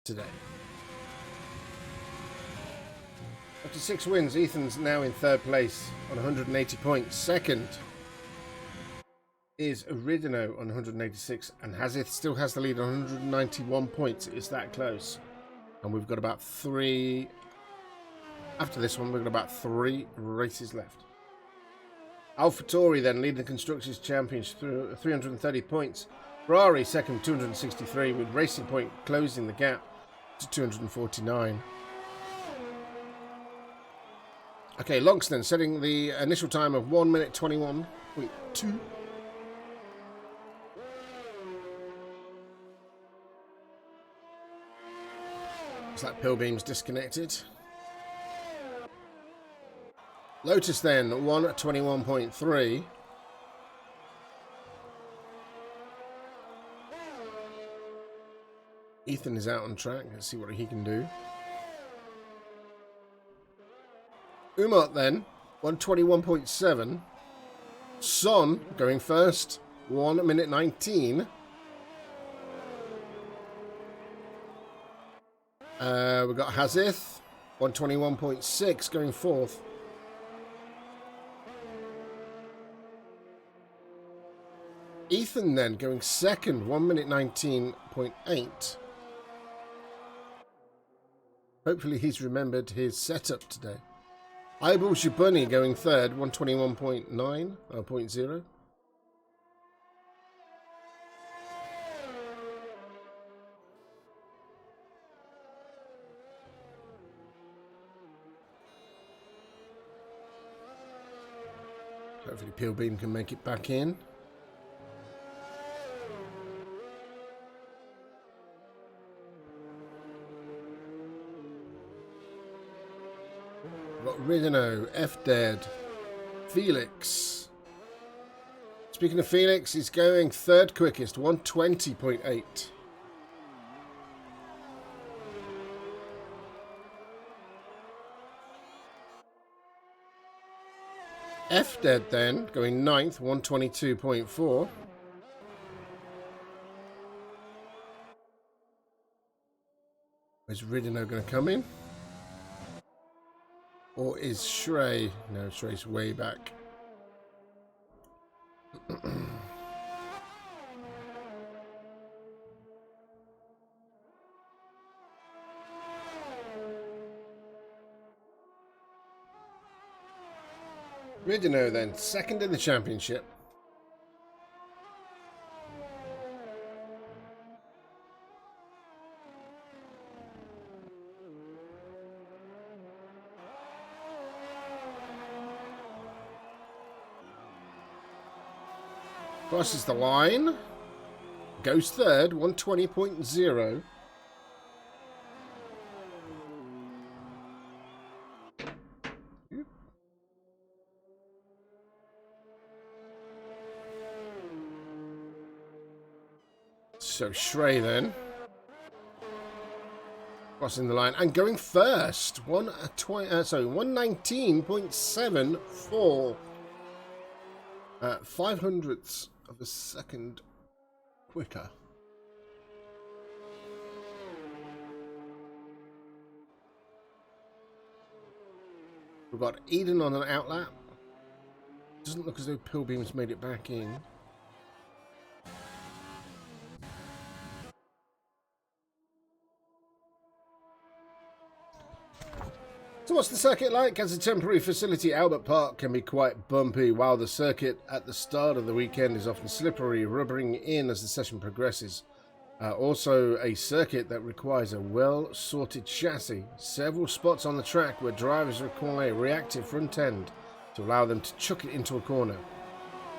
today. After 6 wins, Ethan's now in 3rd place on 180 points. 2nd is Ridino on 186, and Hazith still has the lead on 191 points. It's that close. And we've got about 3... After this one, we've got about 3 races left. AlphaTauri then leading the Constructors' Championship through 330 points. Ferrari second, 263, with Racing Point closing the gap to 249. Okay, Longston setting the initial time of 1 minute 21.2. Looks like Pilbeam's disconnected. Lotus then, 1:21.3. Ethan is out on track. Let's see what he can do. Umut then, 1:21.7. Son going first, 1 minute 19. We've got Hazith, 1:21.6 going 4th. Ethan then going 2nd, 1 minute 19.8. Hopefully he's remembered his setup today. Eyeball Shibunny going 3rd, 1:21.9 or 0. Hopefully Pilbeam can make it back in. We've got Ridino, F-Dead, Felix. Speaking of Felix, he's going 3rd quickest, 1:20.8. F-Dead then, going 9th, 1:22.4. Is Ridino going to come in? Or is Shrey? No, Shrey's way back. Ridino then, 2nd in the championship. Crosses the line. Goes 3rd, 1:20.0. So Shrey then. Crossing the line and going first. 1:19.74. 5/100ths of a second quicker. We've got Eden on an outlap. Doesn't look as though Pilbeam's made it back in. So what's the circuit like? As a temporary facility, Albert Park can be quite bumpy, while the circuit at the start of the weekend is often slippery, rubbering in as the session progresses. Also a circuit that requires a well-sorted chassis. Several spots on the track where drivers require a reactive front end to allow them to chuck it into a corner.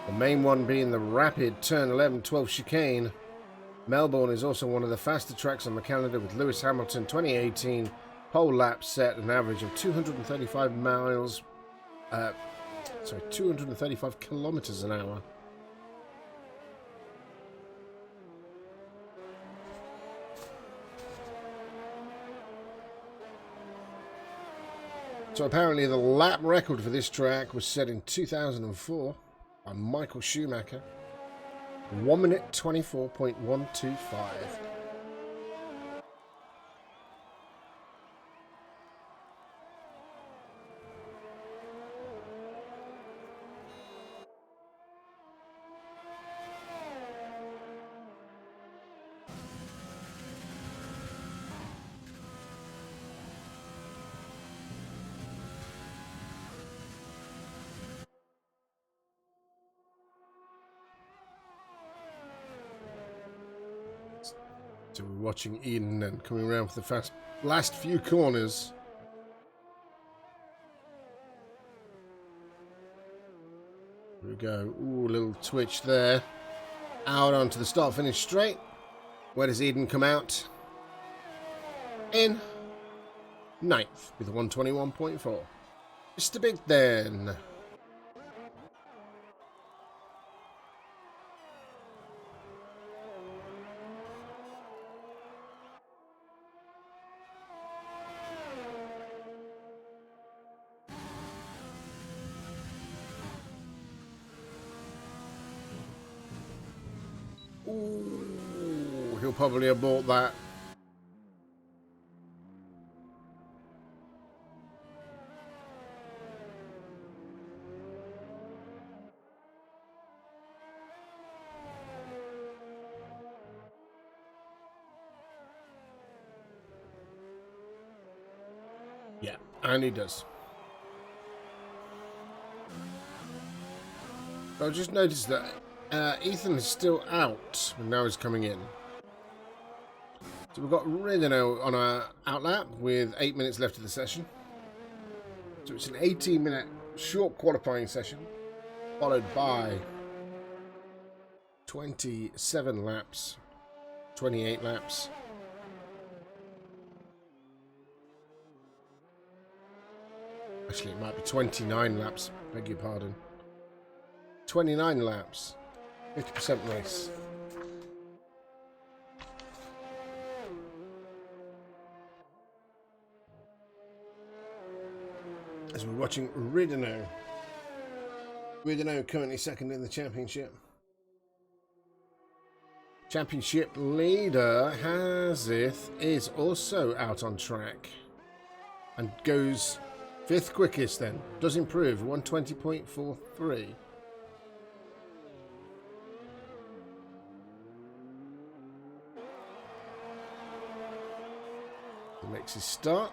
The main one being the rapid turn 11-12 chicane. Melbourne is also one of the faster tracks on the calendar, with Lewis Hamilton 2018 pole lap set an average of 235 kilometers an hour. So apparently the lap record for this track was set in 2004 by Michael Schumacher. 1 minute 24.125. So we're watching Eden and coming around for the last few corners. Here we go. Ooh, a little twitch there. Out onto the start-finish straight. Where does Eden come out? In 9th with a 121.4. Just a bit then. Ooh, he'll probably have bought that. Yeah, and he does. I just noticed that Ethan is still out, and now he's coming in. So we've got Rideno on our outlap with 8 minutes left of the session. So it's an 18-minute short qualifying session, followed by 27 laps, 28 laps. Actually, it might be 29 laps, beg your pardon. 29 laps, 50% race. As we're watching Rideno. Rideno currently second in the championship. Championship leader, Hazith, is also out on track. And goes 5th quickest then. Does improve, 120.43. He makes his start.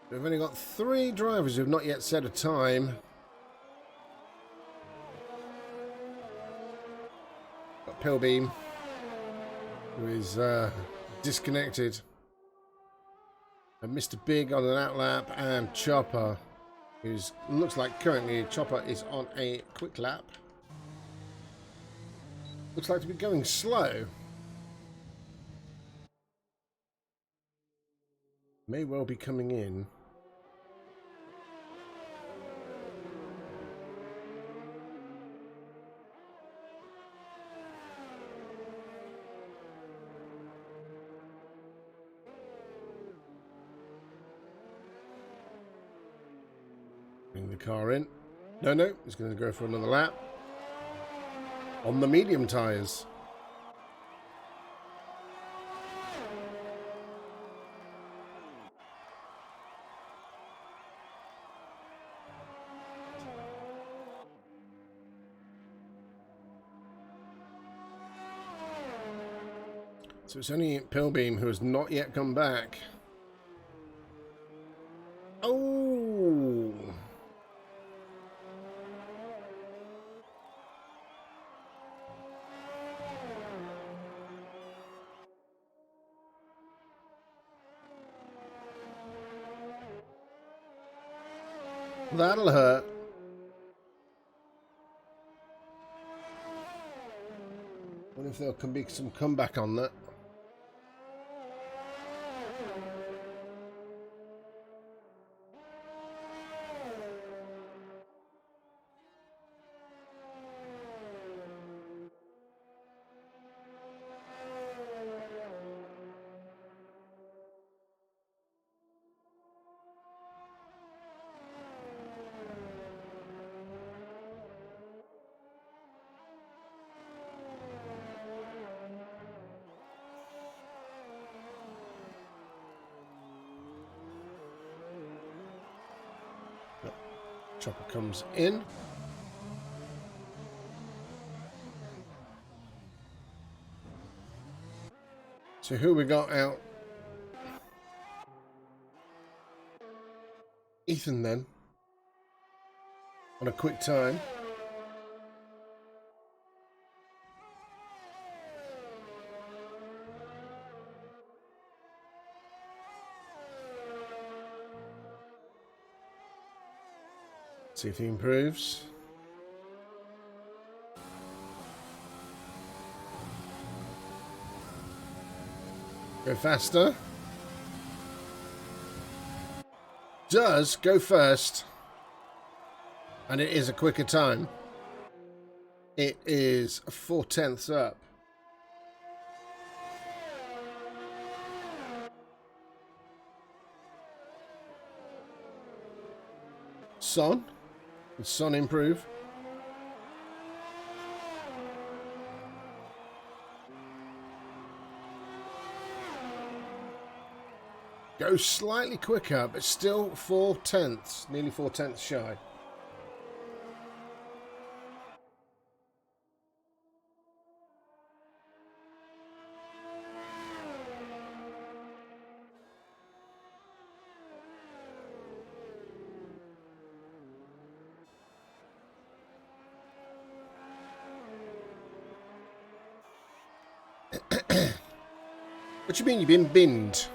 We've only got 3 drivers who have not yet set a time. Got Pillbeam, who is disconnected. And Mr. Big on an outlap, and Chopper, who's looks like currently Chopper is on a quick lap. Looks like to be going slow. May well be coming in. Bring the car in. No, he's going to go for another lap. On the medium tyres. So it's only Pillbeam who has not yet come back. Oh! That'll hurt. What if there can be some comeback on that? Chopper comes in. So who we got out? Ethan then. On a quick time. See if he improves. Go faster. Does go first. And it is a quicker time. It is 4/10 up. Son? Did Son improve? Go slightly quicker, but still 4/10, nearly 4/10 shy. What do you mean you've been binned?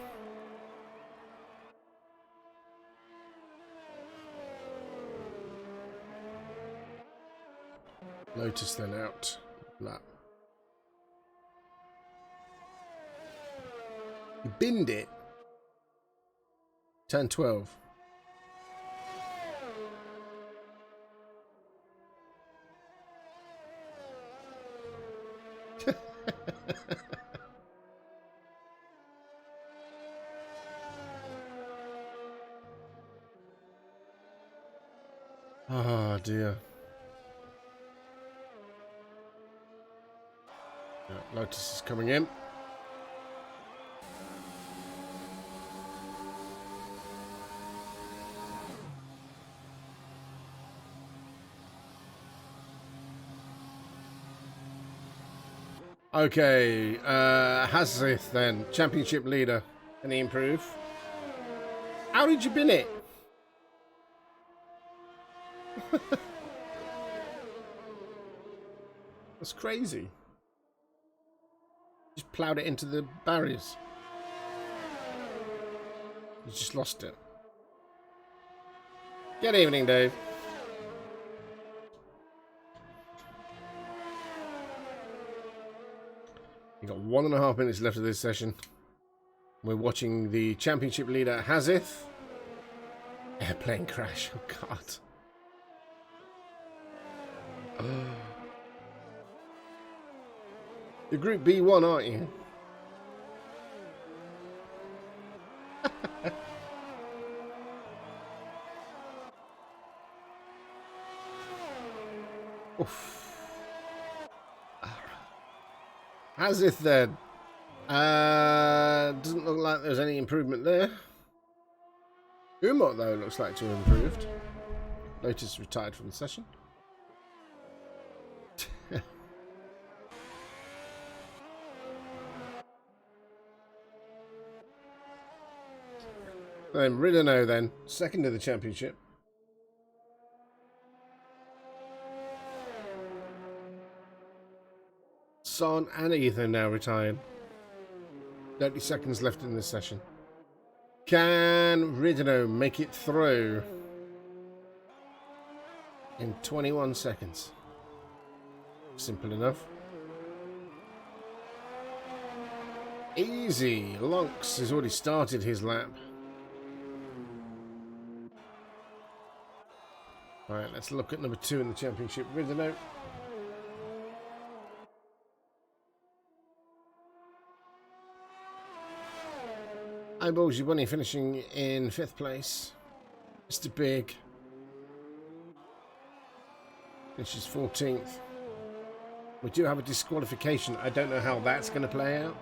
Lotus then out. Lap. You binned it. Turn 12. Oh dear. Yeah, Lotus is coming in. Okay, Hazith then, championship leader. Can he improve? How did you bin it? That's crazy. Just ploughed it into the barriers. You just lost it. Good evening, Dave. You've got 1.5 minutes left of this session. We're watching the championship leader, Hazith. Airplane crash. Oh, God. You're Group B1, aren't you? Oof. Hazith then. Doesn't look like there's any improvement there. Umot, though, looks like to have improved. Lotus retired from the session. Then Ridano then, second of the championship. Son and Ethan now retired. 30 seconds left in this session. Can Ridano make it through in 21 seconds? Simple enough. Easy. Lonks has already started his lap. Alright, let's look at number 2 in the championship. Ridano. Eyeballs, your bunny finishing in 5th place. Mr. Big finishes 14th. We do have a disqualification. I don't know how that's going to play out.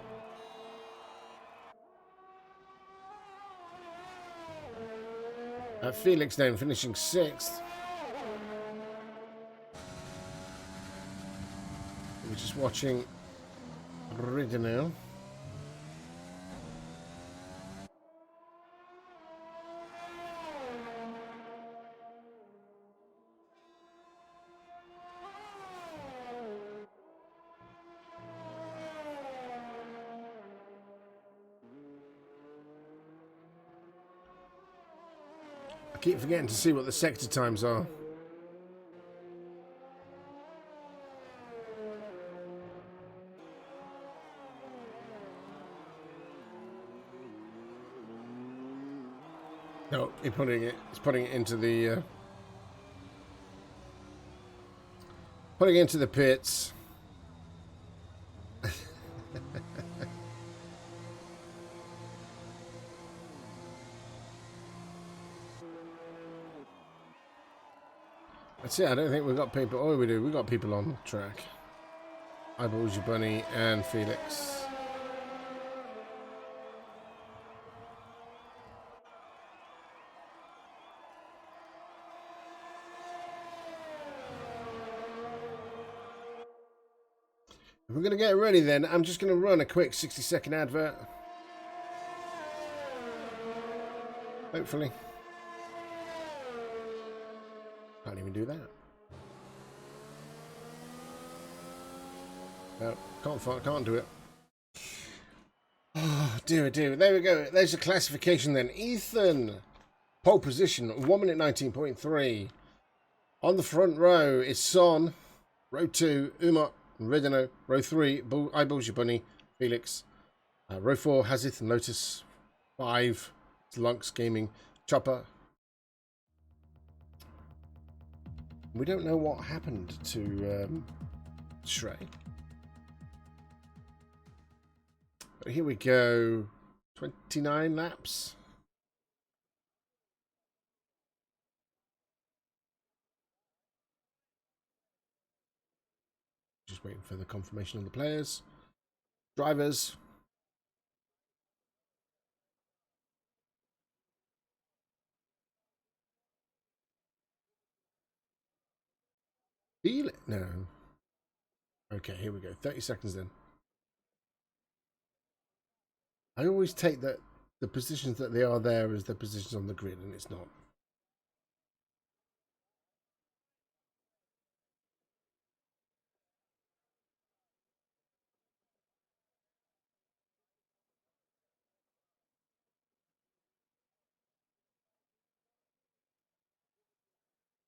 Felix then finishing 6th. We're just watching Ridano. I keep forgetting to see what the sector times are. No, he's putting it into the pits. That's it. I don't think we've got people. Oh, we do. We've got people on track. Eyeballs, your bunny, and Felix. If we're going to get ready then, I'm just going to run a quick 60-second advert. Hopefully. Can't even do that. No, can't do it. Oh, dear. There we go. There's the classification then. Ethan, pole position, 1 minute 19.3. On the front row is Son. Row 2, Umar, Redino. Row 3, Eyeballs, your bunny, Felix. Row 4, Hazith and Lotus. 5, Lunks Gaming, Chopper. We don't know what happened to Shrey. But here we go. 29 laps. Just waiting for the confirmation of the players. Drivers. Feel it? No. Okay, here we go. 30 seconds then. I always take that the positions that they are there as the positions on the grid, and it's not.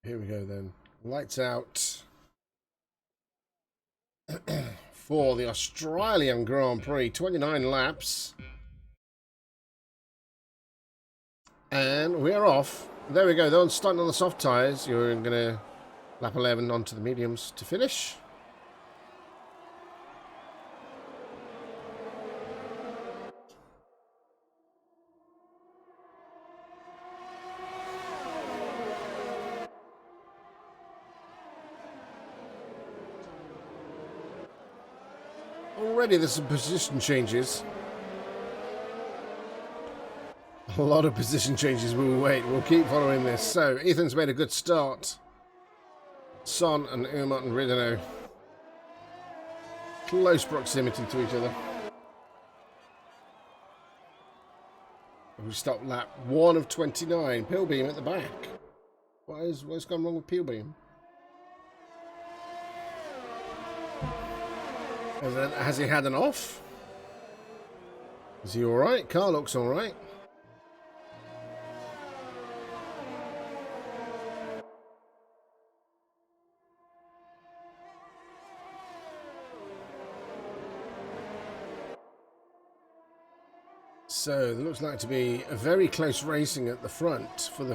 Here we go then. Lights out for the Australian Grand Prix. 29 laps. And we're off. There we go. They're starting on the soft tyres. You're going to lap 11 onto the mediums to finish. Already there's some position changes. A lot of position changes. We'll wait. We'll keep following this. So, Ethan's made a good start. Son and Umar and Rideno. Close proximity to each other. We stop lap 1 of 29. Pilbeam at the back. What's gone wrong with Pilbeam? Has he had an off? Is he alright? Car looks alright. So there looks like to be a very close racing at the front for the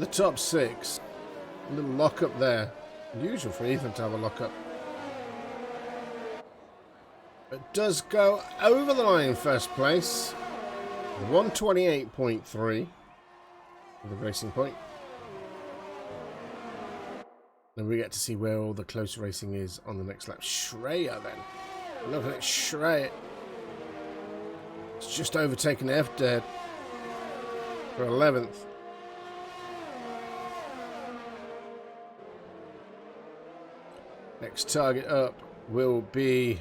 top 6. A little lock up there. Unusual for Ethan to have a lock up. It does go over the line in first place. 128.3 for the racing point. Then we get to see where all the close racing is on the next lap. Shreya then. Look at it, Shreya. It's just overtaken F-Dead for 11th. Next target up will be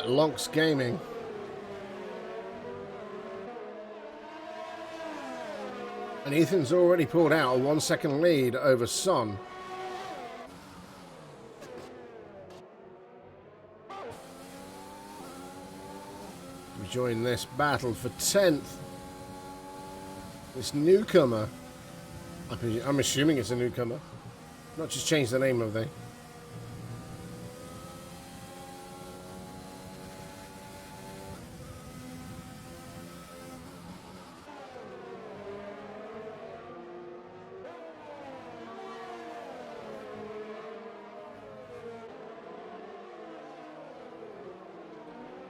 Lonks Gaming. And Ethan's already pulled out a 1 second lead over Son. join this battle for 10th. This newcomer, I'm assuming it's a newcomer, not just changed the name, have they?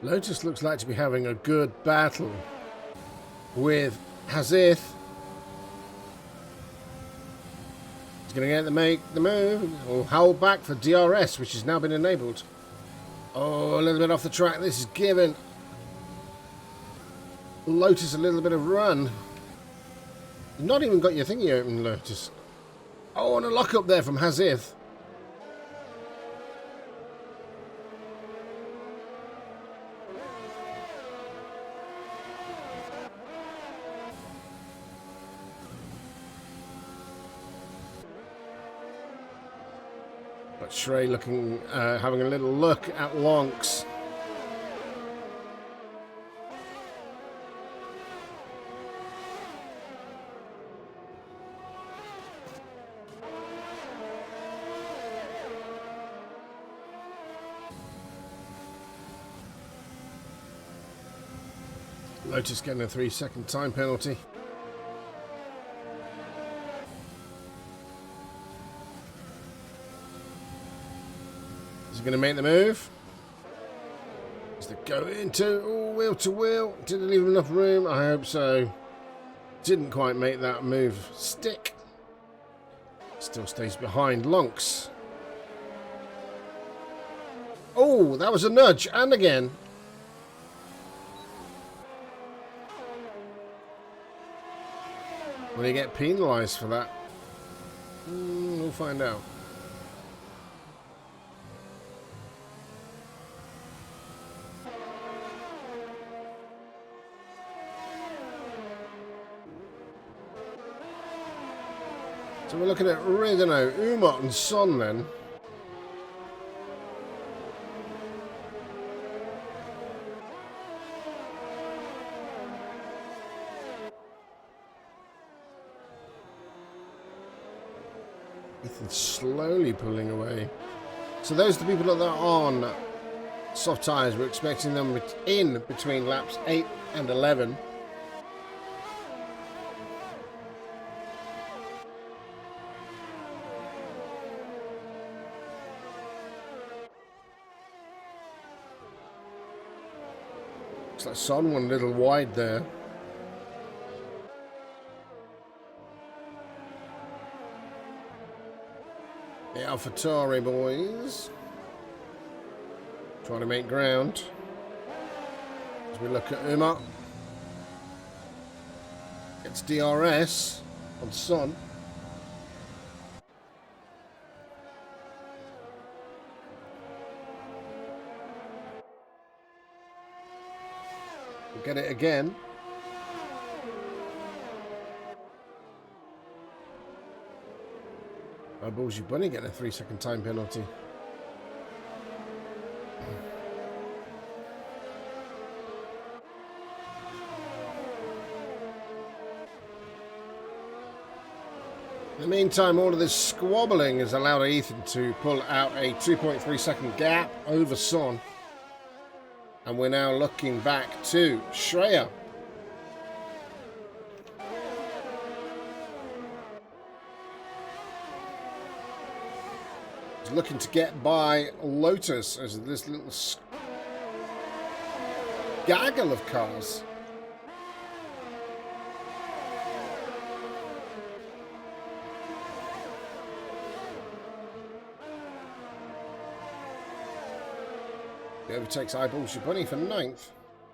Lotus looks like to be having a good battle with Hazith. He's going to get the move, or hold back for DRS, which has now been enabled. Oh, a little bit off the track. This is giving Lotus a little bit of run. You've not even got your thingy open, Lotus. Oh, and a lock up there from Hazith. But Shrey looking, having a little look at Lonks. Lotus getting a 3-second time penalty. Is he going to make the move? Is it go into wheel to wheel? Didn't leave enough room. I hope so. Didn't quite make that move stick. Still stays behind Lonks. Oh, that was a nudge, and again. Will he get penalised for that? We'll find out. So we're looking at Rideno, Umot and Son then. Ethan's slowly pulling away. So those are the people that are on soft tyres. We're expecting them in between laps 8 and 11. Looks like Son went a little wide there. The AlphaTauri boys trying to make ground as we look at Umar. It's DRS on Son. We'll get it again. Oh, Bullshit Bunny getting a 3-second time penalty. In the meantime, all of this squabbling has allowed Ethan to pull out a 2.3 second gap over Son. And we're now looking back to Shreya. He's looking to get by Lotus as this little gaggle of cars. He overtakes Eyeballs Your Bunny for 9th.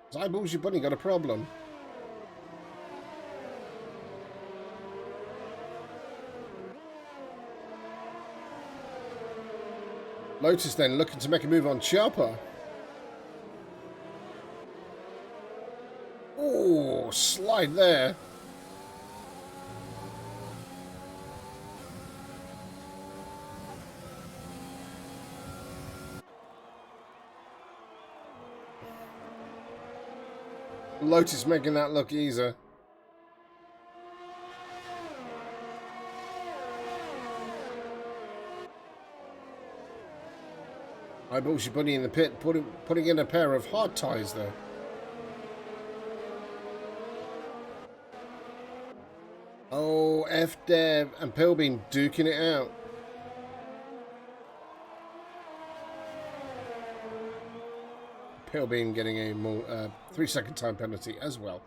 Has Eyeballs Your Bunny got a problem? Lotus then looking to make a move on Chopper. Oh, slide there. Lotus making that look easier. Eyeball, she's putting in the pit, putting in a pair of hard ties there. Oh, F-Dev and Pilbeam duking it out. Pilbeam getting a more 3-second time penalty as well.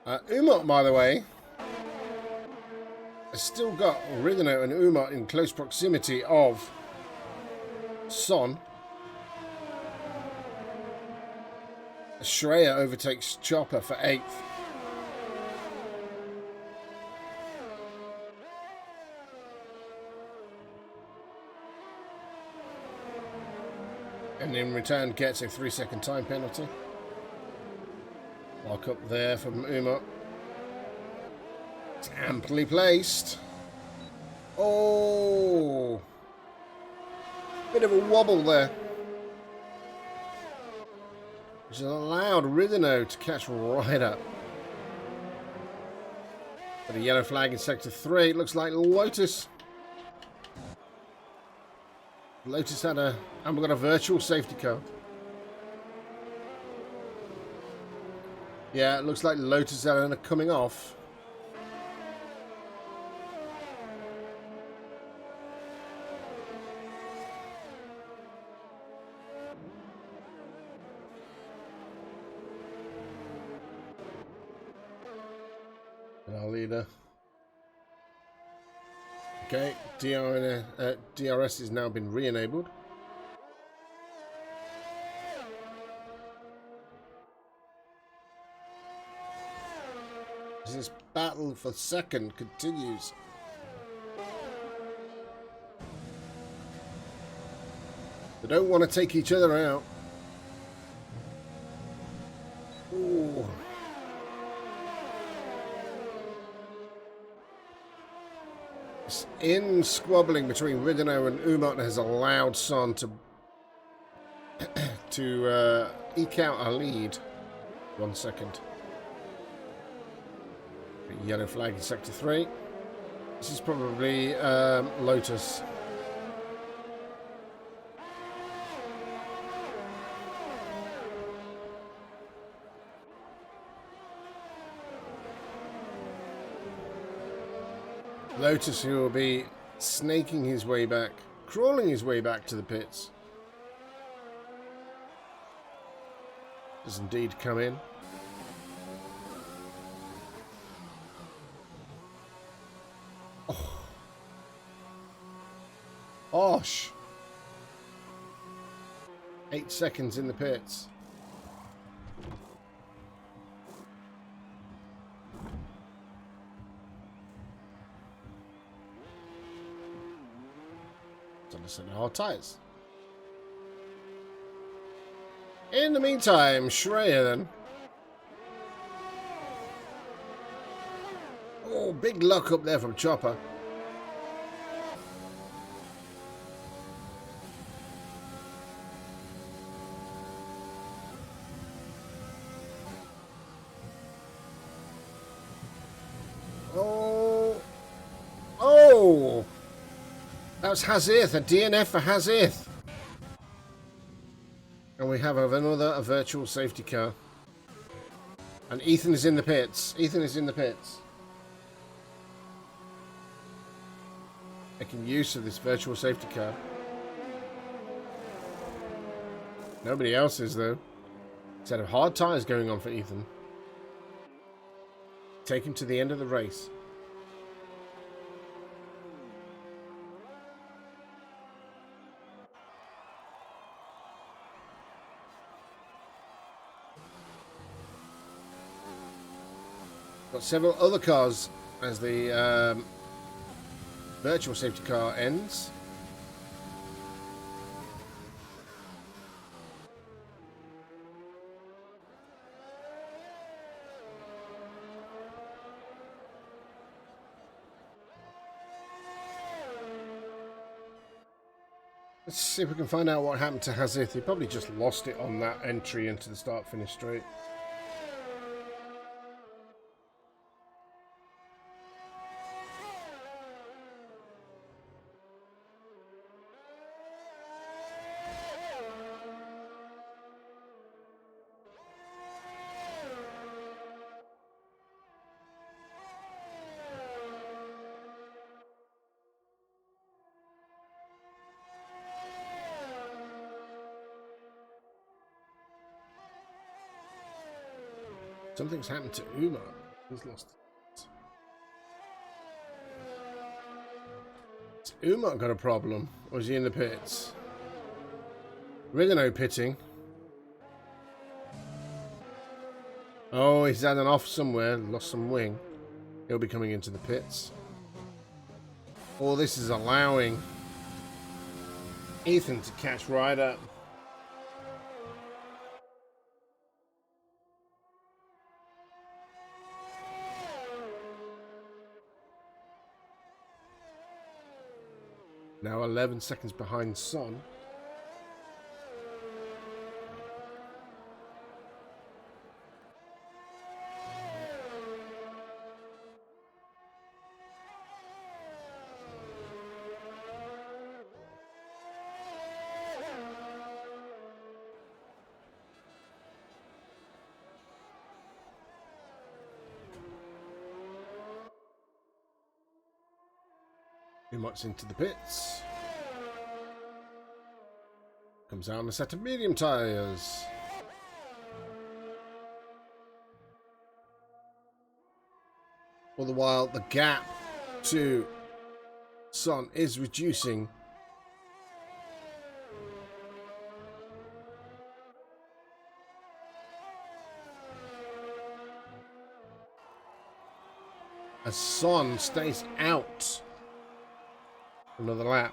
Umot, by the way, has still got Rideno and Umot in close proximity of Son. Shreya overtakes Chopper for 8th. And in return gets a 3-second time penalty. Lock up there from Umot. It's amply placed. Oh! Bit of a wobble there. Which has allowed Rideno to catch right up. But a yellow flag in sector 3. It looks like Lotus. Lotus had a... and we've got a virtual safety car. Yeah, it looks like Lotus had a coming off. And our leader. Okay, DRS has now been re-enabled. This battle for second continues. They don't want to take each other out. Ooh. This in-squabbling between Rideno and Umot has allowed Son to eke out a lead. 1 second. Yellow flag in sector 3. This is probably Lotus. Lotus, who will be snaking his way back, crawling his way back to the pits. Does indeed come in. Oh. Osh. 8 seconds in the pits. And hard tyres. In the meantime, Shreya then. Oh, big luck up there from Chopper. Oh. Oh. That was Hazith, a DNF for Hazith. And we have a virtual safety car. And Ethan is in the pits. Ethan is in the pits. Making use of this virtual safety car. Nobody else is, though. Instead of hard tyres going on for Ethan. Take him to the end of the race. Got several other cars as the virtual safety car ends. Let's see if we can find out what happened to Hazith. He probably just lost it on that entry into the start-finish straight. Something's happened to Uma. He's lost. Has Uma got a problem? Or is he in the pits? Rigano pitting. Oh, he's had an off somewhere. Lost some wing. He'll be coming into the pits. All this is allowing Ethan to catch right up. Now 11 seconds behind Son. Umut's into the pits. Comes out on a set of medium tyres. All the while, the gap to Son is reducing. As Son stays out another lap.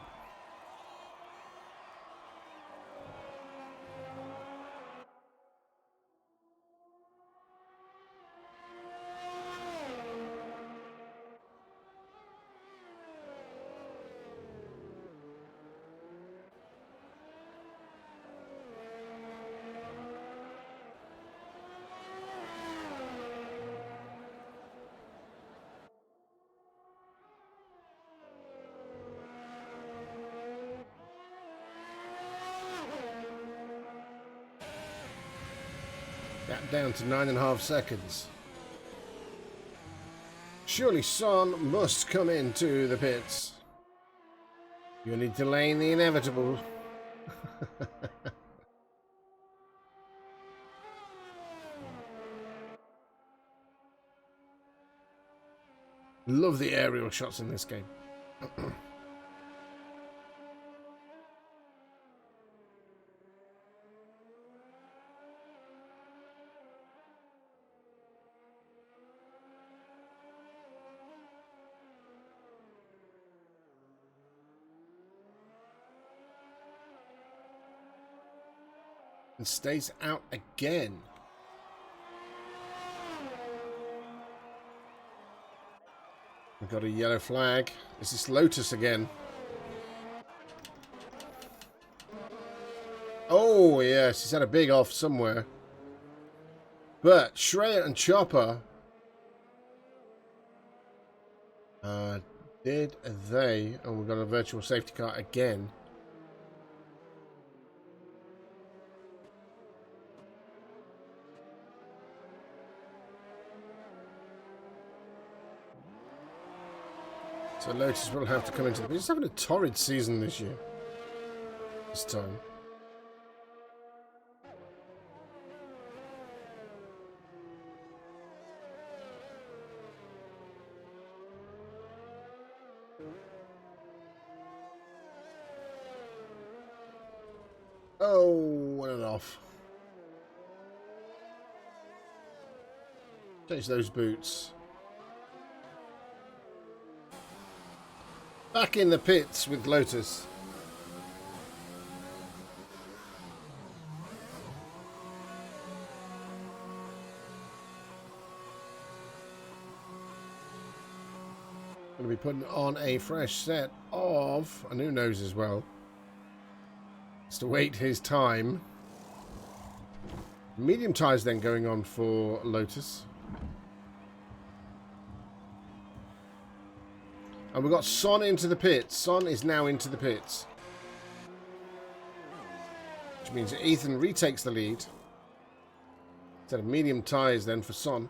That down to 9.5 seconds. Surely Son must come into the pits. You're only delaying the inevitable. Love the aerial shots in this game. And stays out again. We've got a yellow flag. Is this Lotus again? Oh, yes. He's had a big off somewhere. But Shreya and Chopper... did they... Oh, we've got a virtual safety car again. So Lotus will have to come into the... He's having a torrid season this year. This time. Oh, and off. Change those boots. Back in the pits with Lotus. Going to be putting on a fresh set of a new nose as well. Just to wait his time. Medium tyres then going on for Lotus. And we've got Son into the pits. Son is now into the pits. Which means that Ethan retakes the lead. Instead of medium tyres then for Son.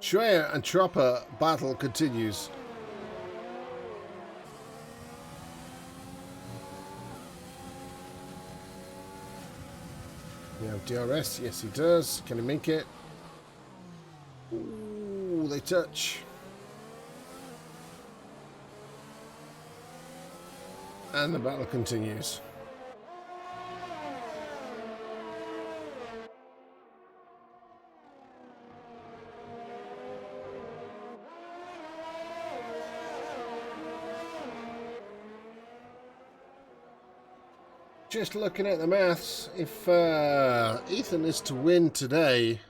Shreya and Chopper battle continues. We have DRS. Yes, he does. Can he make it? Ooh, they touch. And the battle continues. Just looking at the maths, if Ethan is to win today,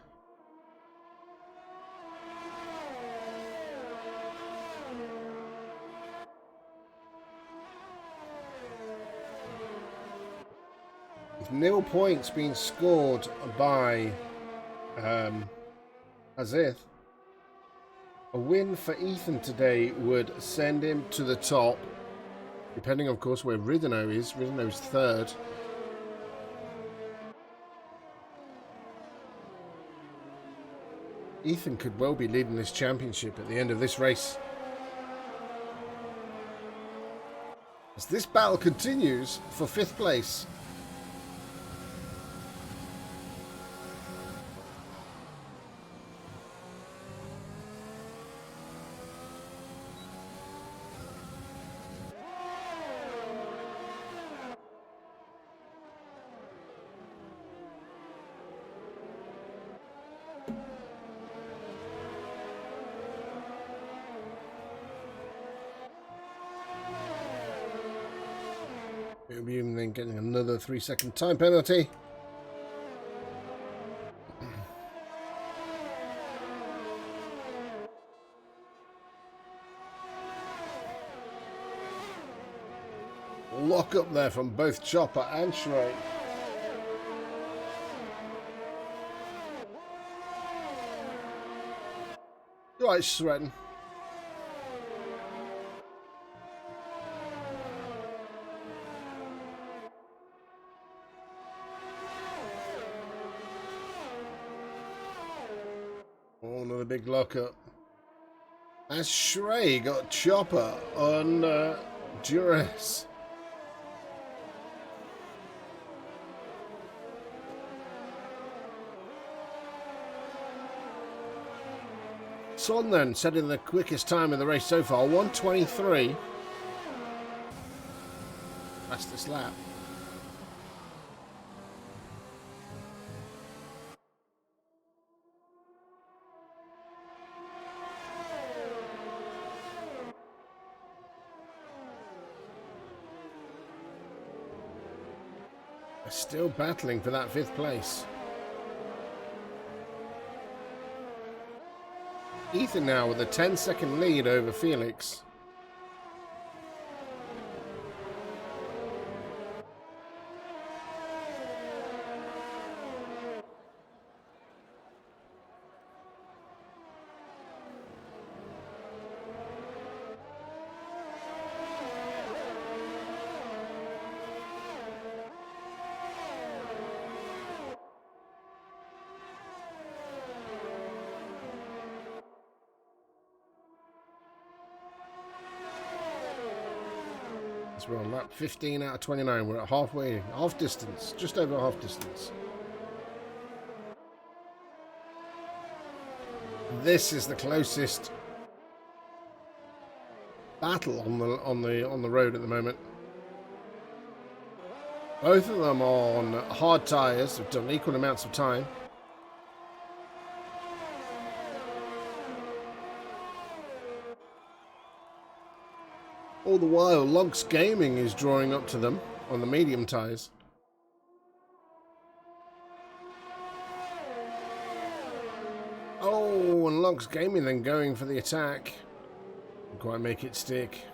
with nil points being scored by Azith, a win for Ethan today would send him to the top, depending of course where Rideno is. Rideno's third. Ethan could well be leading this championship at the end of this race. As this battle continues for 5th place. It'll be even then getting another 3-second time penalty. Lock up there from both Chopper and Shrey. Right, Shredden. Oh, another big lockup. As Shrey got Chopper on duress. Son then setting the quickest time in the race so far, 1:23. Fastest lap. They're still battling for that 5th place. Ethan now with a 10-second lead over Felix. We're on lap 15 out of 29. We're at halfway, half distance, just over half distance. This is the closest battle on the road at the moment. Both of them are on hard tyres. They've done equal amounts of time. All the while, Lunks Gaming is drawing up to them on the medium tyres. Oh, and Lunks Gaming then going for the attack. Didn't quite make it stick.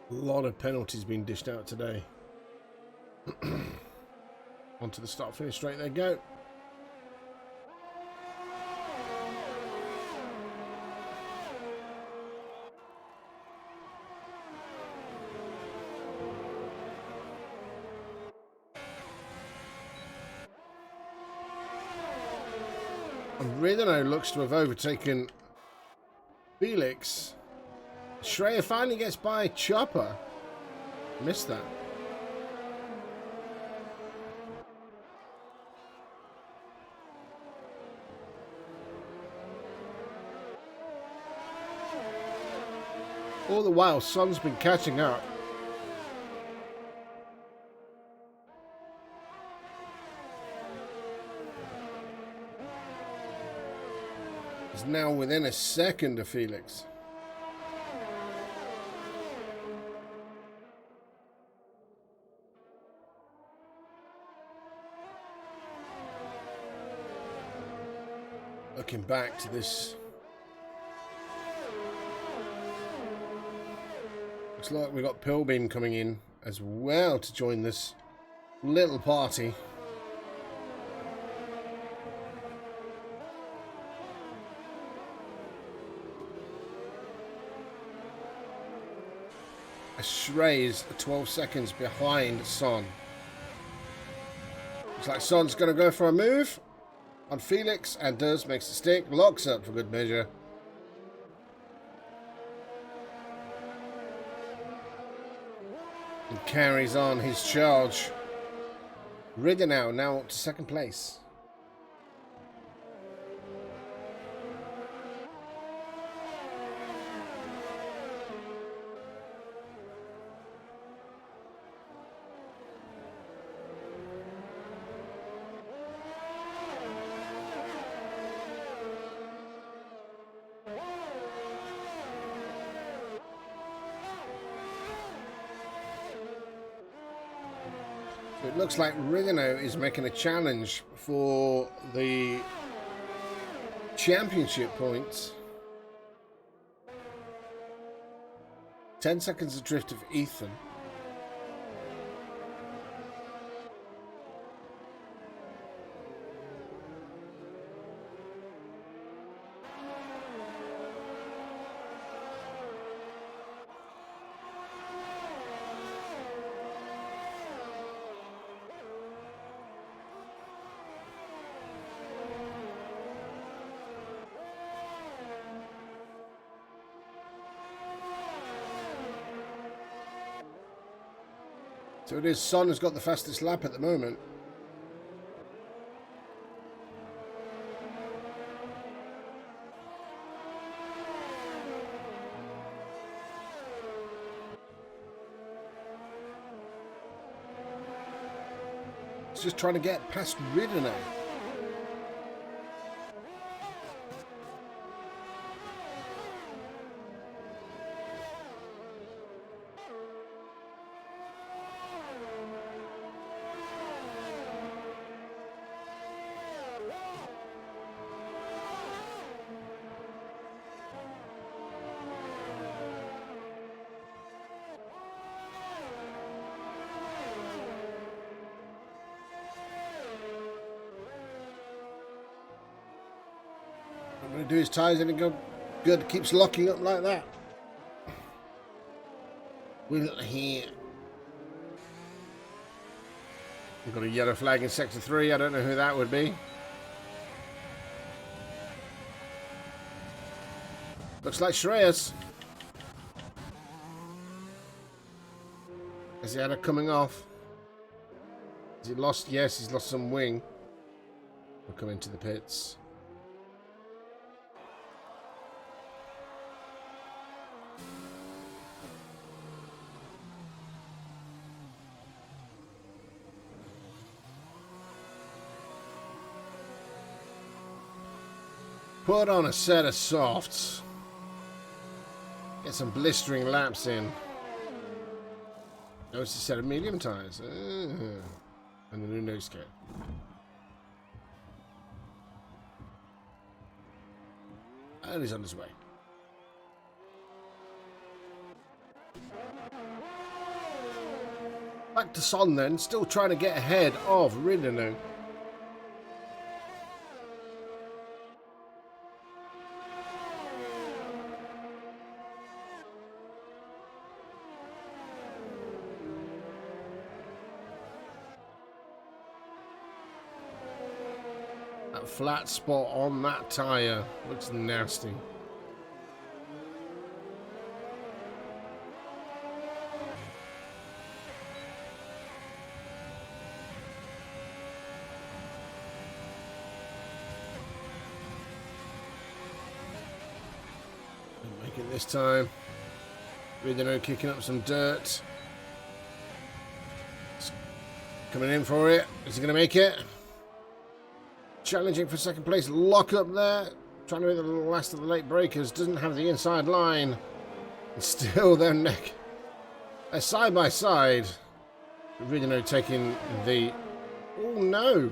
A lot of penalties being dished out today. Onto the start finish straight they go. And Rideno looks to have overtaken Felix. Schreier finally gets by Chopper. Missed that. All the while, Son's been catching up. He's now within a second of Felix. Looking back to this. Looks like we've got Pilbeam coming in as well to join this little party. Shrey's 12 seconds behind Son. Looks like Son's going to go for a move on Felix and does, makes a stick, locks up for good measure. And carries on his charge. Ridenow now up to second place. So it looks like Rideno is making a challenge for the championship points. 10 seconds adrift of Ethan. So it is Son who's got the fastest lap at the moment. He's just trying to get past Rideno. I'm going to do his tyres and go good. Keeps locking up like that. Will he? We've got a yellow flag in sector 3. I don't know who that would be. Looks like Shreyas. Has he had a coming off? Has he lost? Yes, he's lost some wing. We'll come into the pits. Put on a set of softs. Get some blistering laps in. Oh, it's a set of medium tyres. And a new nose kit. And he's on his way. Back to Son then, still trying to get ahead of Rideno. That flat spot on that tyre looks nasty. Didn't make it this time. Rideno kicking up some dirt. Coming in for it. Is he going to make it? Challenging for second place. Lock up there. Trying to be the last of the late breakers. Doesn't have the inside line. And still their neck. They're side by side. Rideno taking the... Oh no.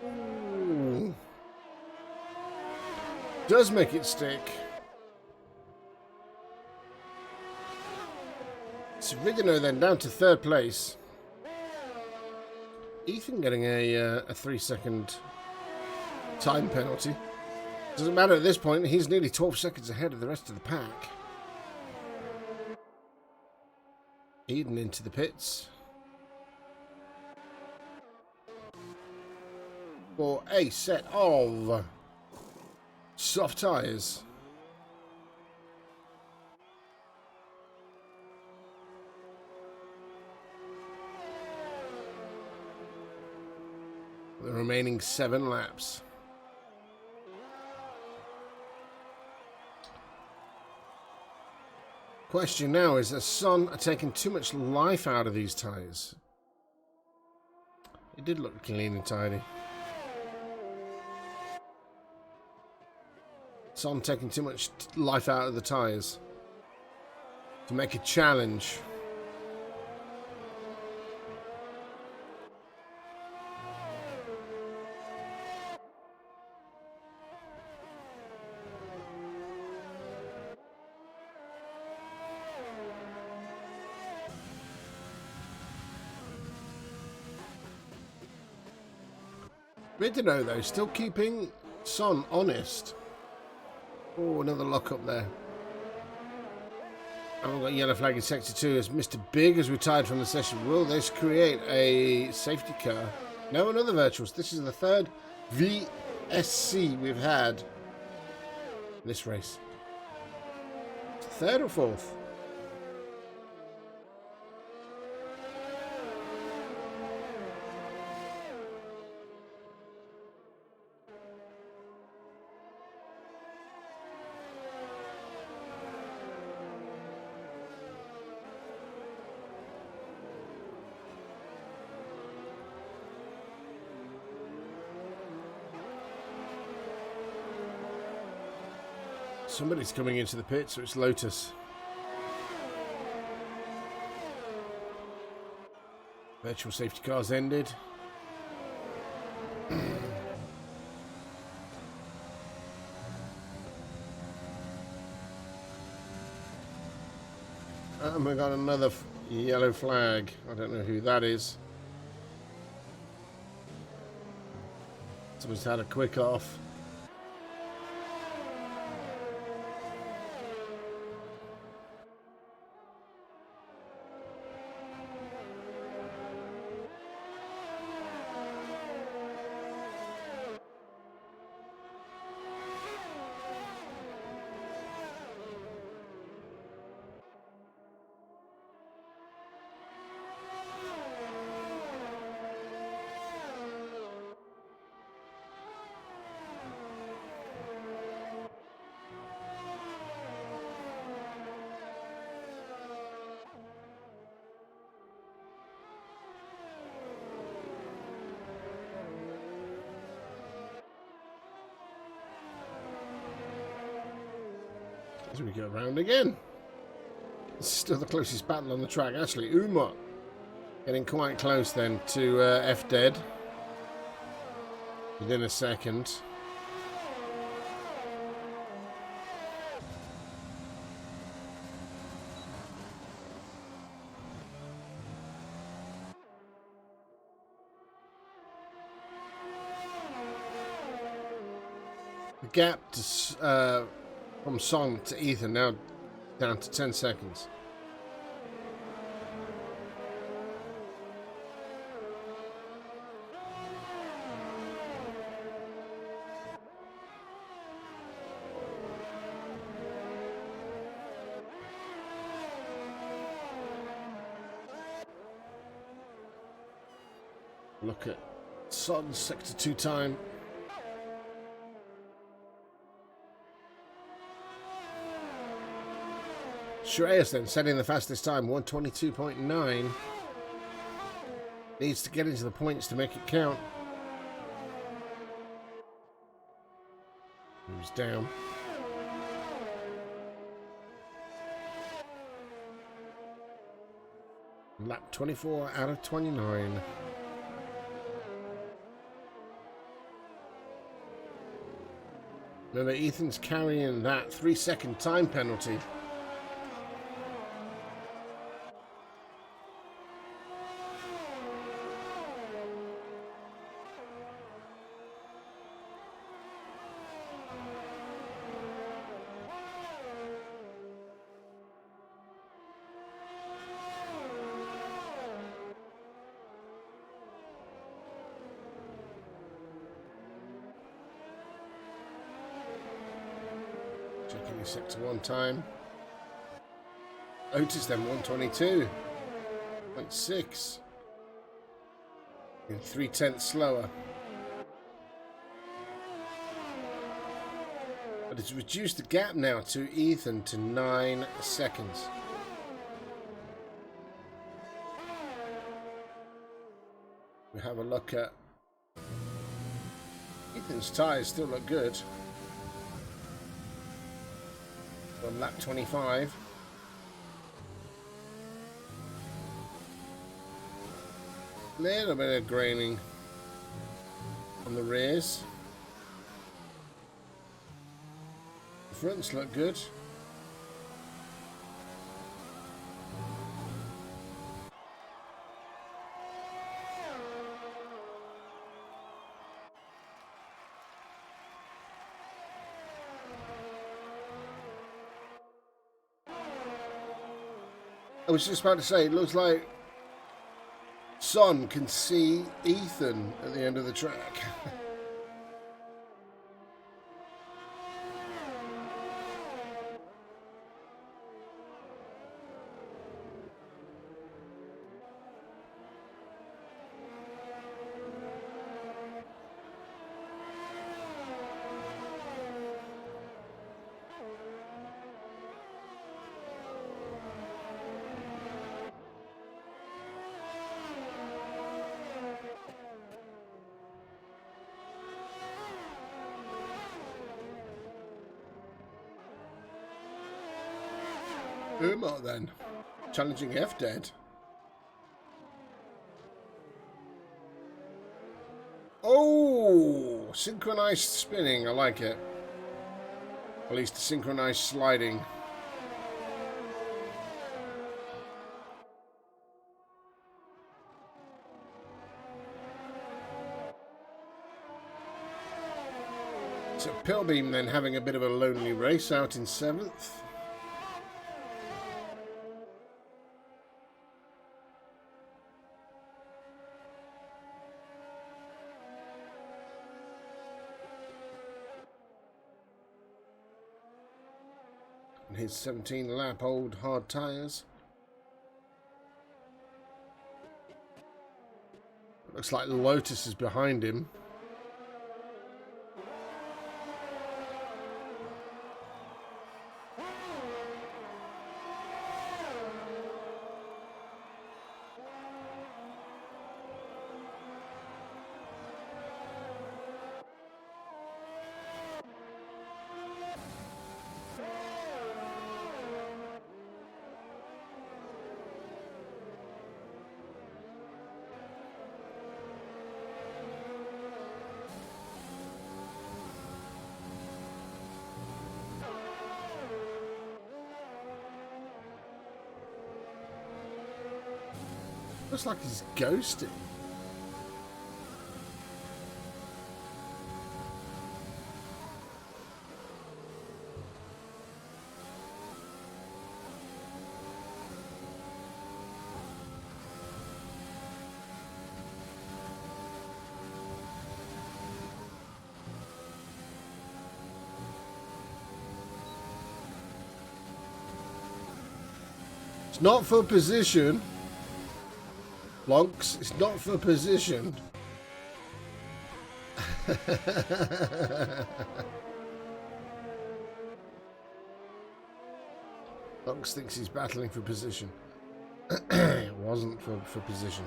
Ooh. Does make it stick. So Rideno then down to third place. Ethan getting a 3-second time penalty. Doesn't matter at this point. He's nearly 12 seconds ahead of the rest of the pack. Eden into the pits for a set of soft tyres. The remaining 7 laps. Question now is that Son are taking too much life out of these tyres. It did look clean and tidy. Son taking too much life out of the tyres to make a challenge. Rideno though, still keeping Son honest. Oh, another lock up there. I've got yellow flag in sector 2 as Mr. Big has retired from the session. Will this create a safety car? No, another virtuals. This is the third VSC we've had this race. Third or fourth? Somebody's coming into the pit, so it's Lotus. Virtual safety cars ended. And we got another yellow flag. I don't know who that is. Someone's had a quick off. As we go around again. This is still the closest battle on the track. Actually, Uma getting quite close then to F Dead within a second. gap to, from Son to Ethan now down to 10 seconds. Look at Son's sector 2 time. Shreyas then setting the fastest time, 1:22.9. Needs to get into the points to make it count. Moves down. Lap 24 out of 29. Remember, Ethan's carrying that 3-second time penalty. Checking his sector 1 time. Otis then 1:22.6. In 3/10 slower. But it's reduced the gap now to Ethan to 9 seconds. We have a look at Ethan's tyres still look good. On lap 25. Little bit of graining on the rears. The fronts look good. I was just about to say, it looks like Son can see Ethan at the end of the track. Umar then, challenging F-Dead. Oh, synchronized spinning, I like it. At least synchronized sliding. So Pilbeam then having a bit of a lonely race out in 7th. His 17-lap old hard tyres. Looks like Lotus is behind him. Looks like he's ghosting. It's not for position. Blonks, it's not for position. Blonks thinks he's battling for position. It wasn't for position.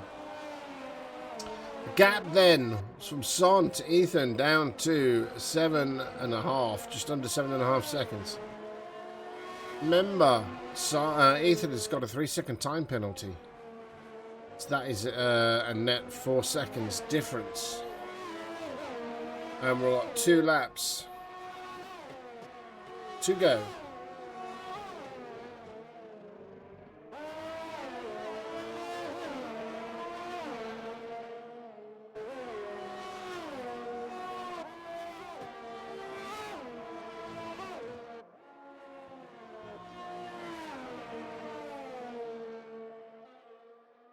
The gap then was from Son to Ethan down to 7.5, just under 7.5 seconds. Remember, Ethan has got a 3-second time penalty. So that is a net 4 seconds difference. And we've got 2 laps to go.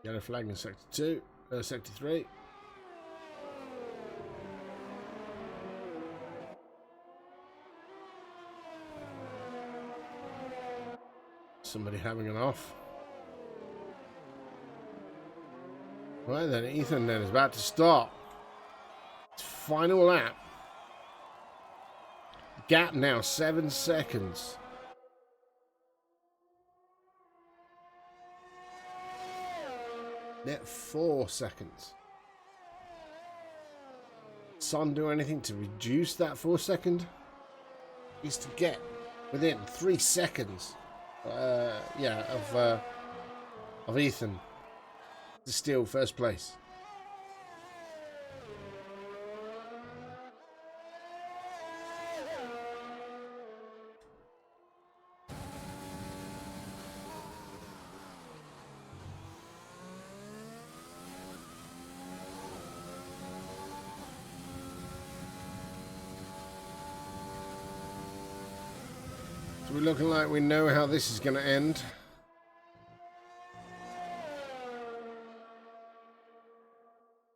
Yellow flag in sector 3. Somebody having an off. Right then, Ethan then is about to start. It's final lap. Gap now 7 seconds. Net 4 seconds. Son do anything to reduce that 4 second? Is to get within 3 seconds. Of Ethan to steal first place. So we're looking like we know how this is going to end.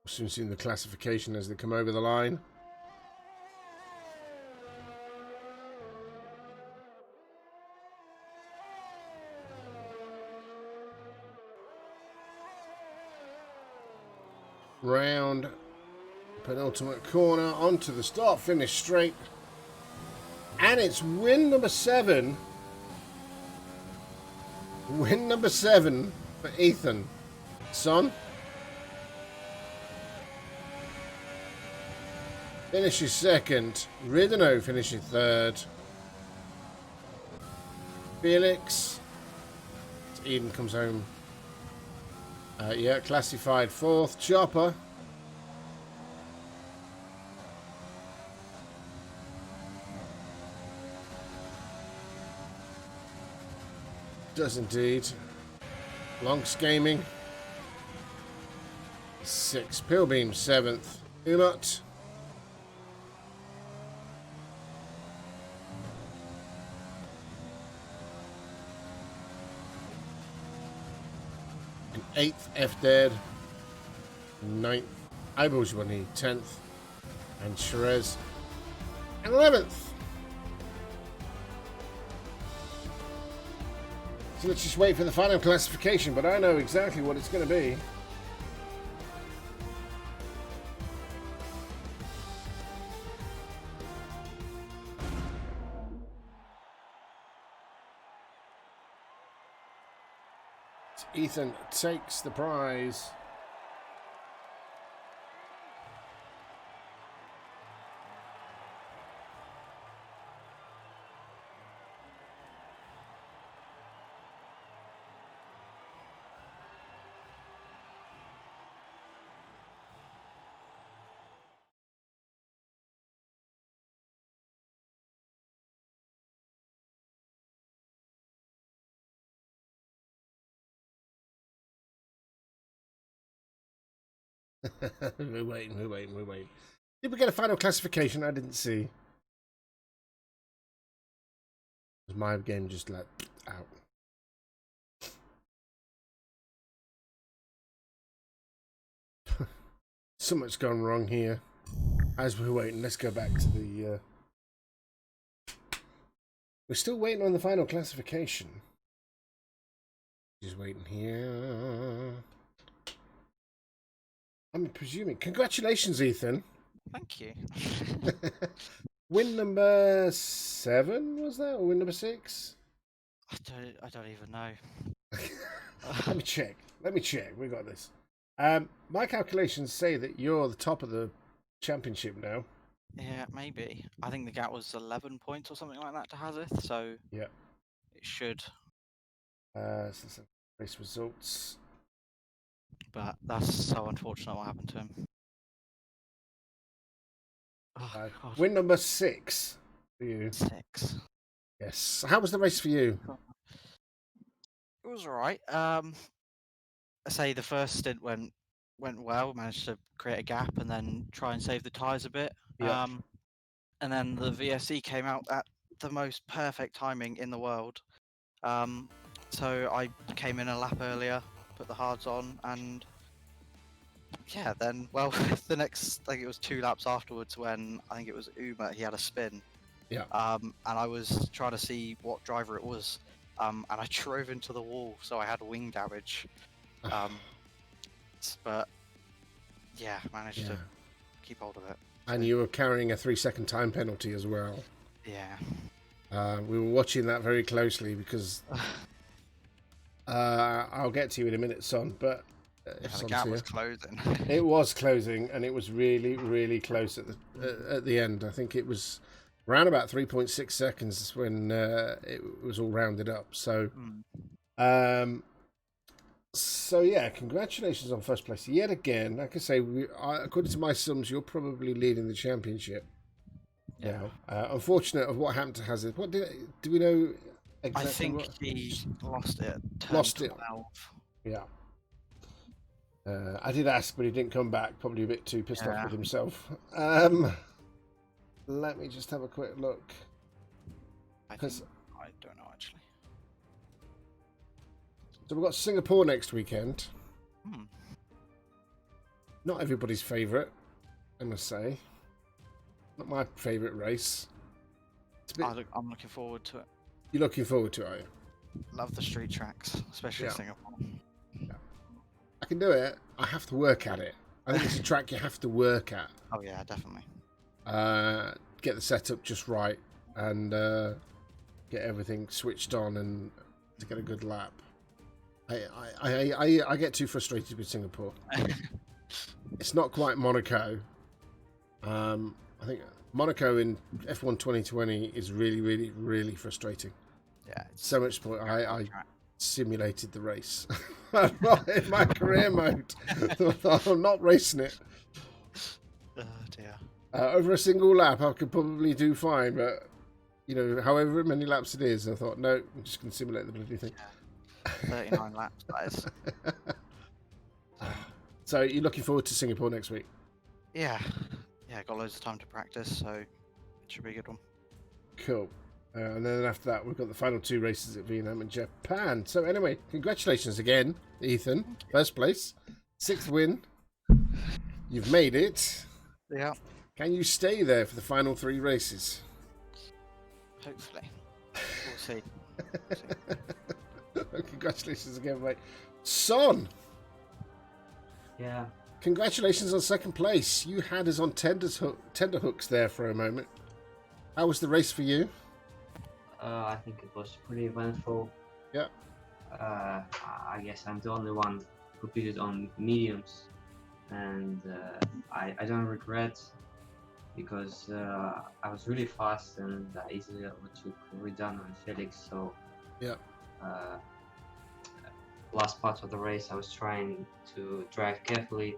We'll soon see the classification as they come over the line. Round penultimate corner onto the start finish straight, and it's win number 7 for Ethan. Son finishes second, Rideno finishes third, Felix, Eden comes home. Classified fourth. Chopper does indeed. Lonks Gaming 6th. Pillbeam 7th. Umut in 8th. F Dead 9th. Iboswani 10th. And Sherez 11th. So let's just wait for the final classification, but I know exactly what it's going to be. Ethan takes the prize. We're waiting. Did we get a final classification? I didn't see. Was my game just like out? So much gone wrong here. As we're waiting, let's go back to the... We're still waiting on the final classification. Just waiting here. I'm presuming. Congratulations, Ethan. Thank you. Win number 7 was that, or win number 6? I don't even know. Let me check. We got this. My calculations say that you're the top of the championship now. Yeah, maybe. I think the gap was 11 points or something like that to Hazith, so Yeah. it should. So race results. But that's so unfortunate what happened to him. Oh, God. Win number 6 for you. 6. Yes. How was the race for you? It was alright. I say the first stint went well. Managed to create a gap and then try and save the tyres a bit. Yeah. And then the VSE came out at the most perfect timing in the world. So I came in a lap earlier, put the hards on, and yeah, then, well, the next, I think it was 2 laps afterwards when I think it was Uma, he had a spin. Yeah. And I was trying to see what driver it was, and I drove into the wall, so I had wing damage. But yeah, managed to keep hold of it. And you were carrying a 3-second time penalty as well. Yeah. We were watching that very closely because I'll get to you in a minute, Son. But the gap was closing. It was closing, and it was really, really close at the end. I think it was around about 3.6 seconds when it was all rounded up. So, so yeah, congratulations on first place yet again. Like I say, according to my sums, you're probably leading the championship. Yeah. Now, unfortunate of what happened to Hazard. What do we know exactly? I think he lost it. Lost it. Yeah. I did ask, but he didn't come back. Probably a bit too pissed off with himself. Let me just have a quick look. I don't know actually. So we've got Singapore next weekend. Hmm. Not everybody's favourite, I must say. Not my favourite race. I'm looking forward to it. You're looking forward to it, are you? Love the street tracks, especially Singapore. Yeah. I can do it. I have to work at it. I think it's a track you have to work at. Oh yeah, definitely. Get the setup just right and get everything switched on and to get a good lap. I get too frustrated with Singapore. It's not quite Monaco. I think Monaco in F1 2020 is really, really, really frustrating. Yeah. So much point. I simulated the race in my career mode. I'm not racing it. Oh dear. Over a single lap, I could probably do fine, but you know, however many laps it is, I thought, no, I'm just going to simulate the bloody thing. Yeah. 39 laps, that is. So you're looking forward to Singapore next week? Yeah. Yeah, got loads of time to practice, so it should be a good one. Cool. And then after that, we've got the final 2 races at Vietnam and Japan. So anyway, congratulations again, Ethan. First place. 6th win. You've made it. Yeah. Can you stay there for the final 3 races? Hopefully. We'll see. Congratulations again, mate. Son! Yeah. Congratulations on 2nd place. You had us on tender hooks there for a moment. How was the race for you? I think it was pretty eventful. Yeah. I guess I'm the only one who pitted on mediums, and I don't regret because I was really fast and I easily overtook Ridan and Felix. So yeah. Last part of the race, I was trying to drive carefully,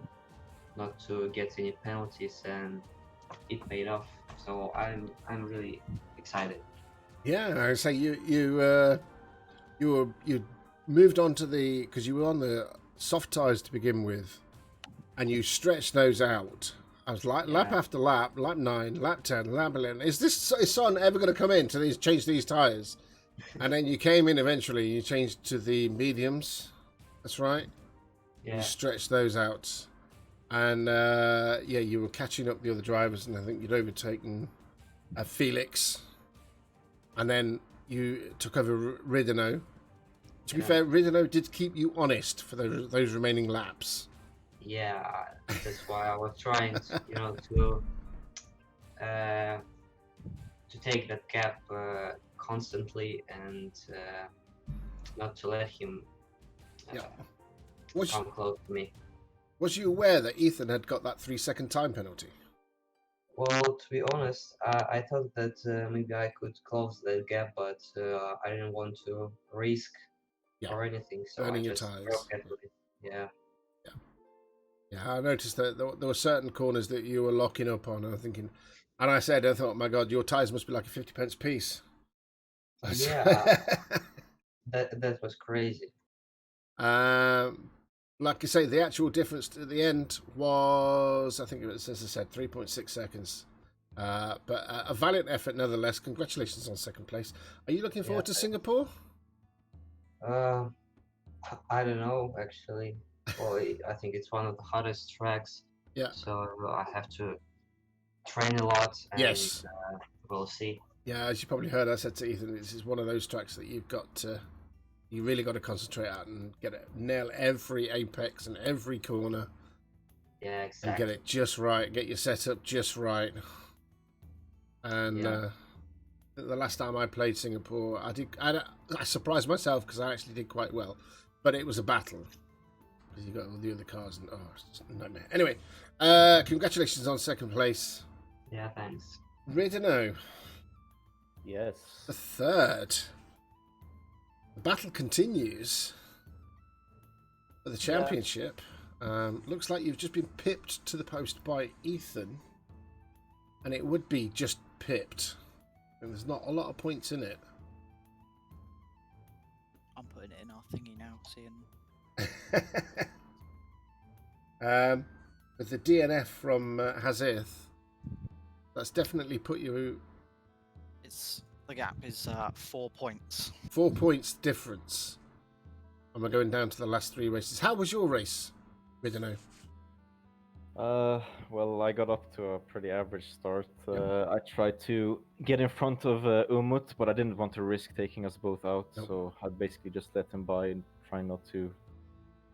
not to get any penalties, and it paid off. So I'm really excited. Yeah, I say you moved on to because you were on the soft tires to begin with, and you stretched those out. I was like lap after lap, lap 9, lap 10, lap 11. Is Son ever going to come in to change these tires? And then you came in eventually. You changed to the mediums. That's right. Yeah. You stretched those out, and you were catching up the other drivers, and I think you'd overtaken Felix. And then you took over Rideno, To be fair, Rideno did keep you honest for those remaining laps. Yeah, that's why I was trying, to take that gap constantly and not to let him Yeah. come close to me. Was you aware that Ethan had got that 3-second time penalty? Well, to be honest, I thought that maybe I could close that gap, but I didn't want to risk or anything, so I Burning your just tyres. broke it with it. Yeah. Yeah, I noticed that there were certain corners that you were locking up on, and I'm thinking, and I thought, my God, your tyres must be like a 50p piece. Yeah, that was crazy. Like I say, the actual difference at the end was, I think it was, as I said, 3.6 seconds. But a valiant effort nonetheless. Congratulations on second place. Are you looking forward to Singapore? I don't know, actually. Well, I think it's one of the hardest tracks. Yeah. So I have to train a lot, and Yes. We'll see. Yeah, as you probably heard, I said to Ethan, this is one of those tracks that you really got to concentrate on and nail every apex and every corner. Yeah, exactly. And get it just right, get your setup just right. And the last time I played Singapore, I surprised myself because I actually did quite well, but it was a battle because you got all the other cars and it's just a nightmare. Anyway, congratulations on second place. Yeah, thanks. Rideno. Yes. The third. The battle continues for the championship. Looks like you've just been pipped to the post by Ethan, and it would be just pipped, and there's not a lot of points in it. I'm putting it in our thingy now, seeing. With the DNF from Hazith, that's definitely put you. The gap is 4 points. 4 points difference. And we're going down to the last 3 races. How was your race, Rideno? Well, I got up to a pretty average start. I tried to get in front of Umut, but I didn't want to risk taking us both out, so I basically just let him by and try not to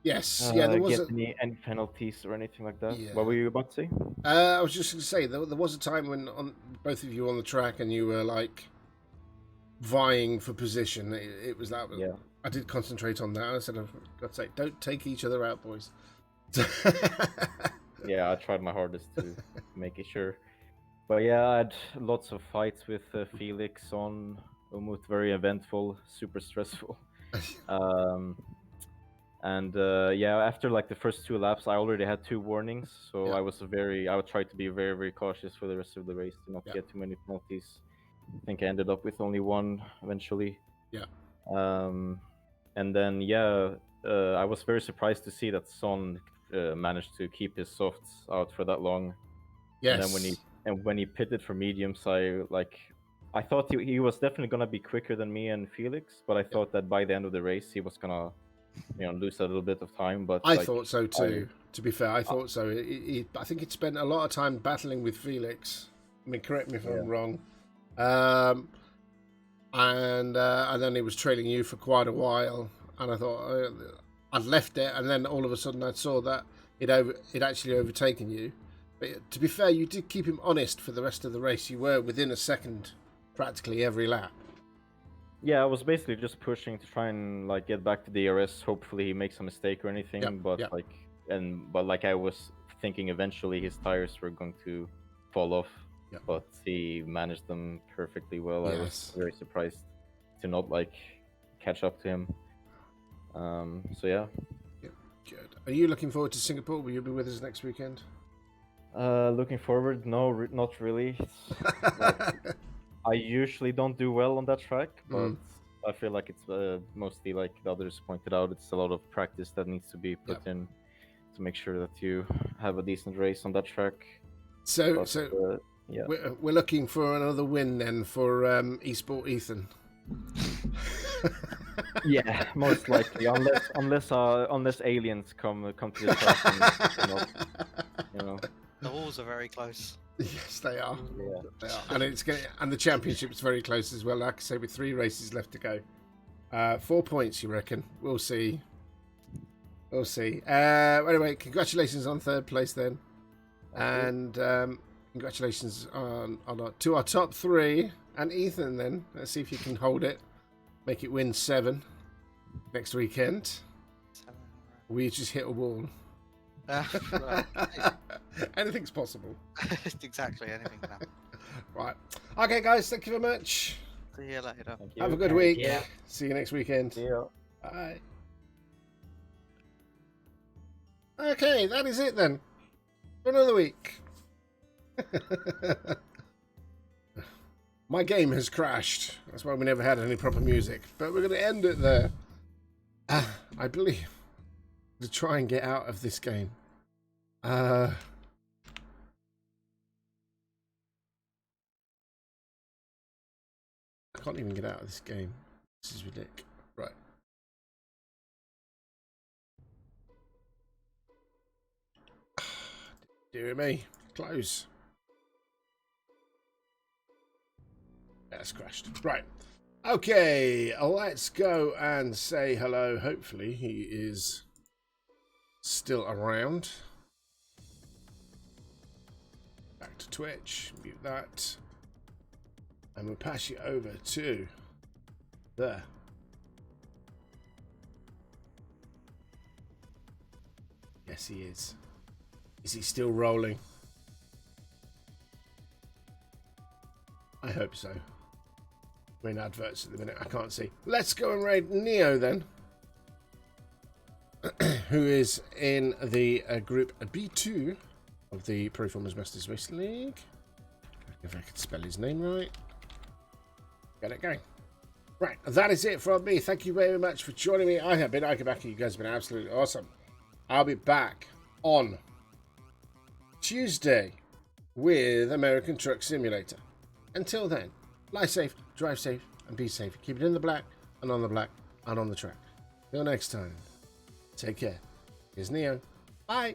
there was get any penalties or anything like that. Yeah. What were you about to say? I was just going to say, there was a time when both of you on the track and you were like vying for position. It was that. Yeah. I did concentrate on that. I said, for God's sake, don't take each other out, boys. Yeah, I tried my hardest to make it sure. But yeah, I had lots of fights with Felix on Umut, very eventful, super stressful. After like the first 2 laps, I already had 2 warnings, so I would try to be very, very cautious for the rest of the race to not get too many penalties. I think I ended up with only 1 eventually. Yeah. And then I was very surprised to see that Son managed to keep his softs out for that long. Yes. And then when he pitted for mediums, I thought he was definitely gonna be quicker than me and Felix, but I thought that by the end of the race he was gonna lose a little bit of time. But I thought so too. To be fair, I thought so. I think he'd spent a lot of time battling with Felix. I mean, correct me if I'm wrong. And then he was trailing you for quite a while, and I thought I'd left it, and then all of a sudden I saw that it actually overtaken you. But to be fair, you did keep him honest for the rest of the race. You were within a second practically every lap. Yeah, I was basically just pushing to try and get back to the DRS. Hopefully he makes a mistake or anything. I was thinking eventually his tires were going to fall off. Yeah. But he managed them perfectly well. Yes. I was very surprised to not catch up to him. Yeah. Good. Are you looking forward to Singapore? Will you be with us next weekend? Looking forward? No, not really. I usually don't do well on that track, but I feel like it's mostly like the others pointed out. It's a lot of practice that needs to be put in to make sure that you have a decent race on that track. We're looking for another win then for eSport Ethan. Yeah, most likely, unless aliens come to the track and, The walls are very close. Yes, they are. Yeah. They are. And the championship's very close as well. Like I say, with 3 races left to go. 4 points, you reckon? We'll see. We'll see. Anyway, congratulations on third place then. And congratulations to our top 3. And Ethan then. Let's see if you can hold it. Make it win 7 next weekend. 7. We just hit a wall. Anything's possible. Exactly, anything can happen. Right. Okay, guys, thank you very much. See you later. Thank you. Have a good week. Yeah. See you next weekend. See ya. Bye. Okay, that is it then. For another week. My game has crashed. That's why we never had any proper music. But we're going to end it there. I believe. To try and get out of this game. I can't even get out of this game. This is ridiculous. Right. Dear me. Close. That's crashed. Right. Okay. Let's go and say hello. Hopefully he is still around. Back to Twitch. Mute that. And we'll pass you over to there. Yes, he is. Is he still rolling? I hope so. We're in adverts at the minute. I can't see. Let's go and raid Neo then. Who is in the group B2 of the Pro Performers Masters Race League. If I could spell his name right. Get it going. Right, that is it from me. Thank you very much for joining me. I have been Ikebaki. You guys have been absolutely awesome. I'll be back on Tuesday with American Truck Simulator. Until then, fly safe, drive safe, and be safe. Keep it in the black, and on the black, and on the track. Till next time, take care. Here's Neo. Bye.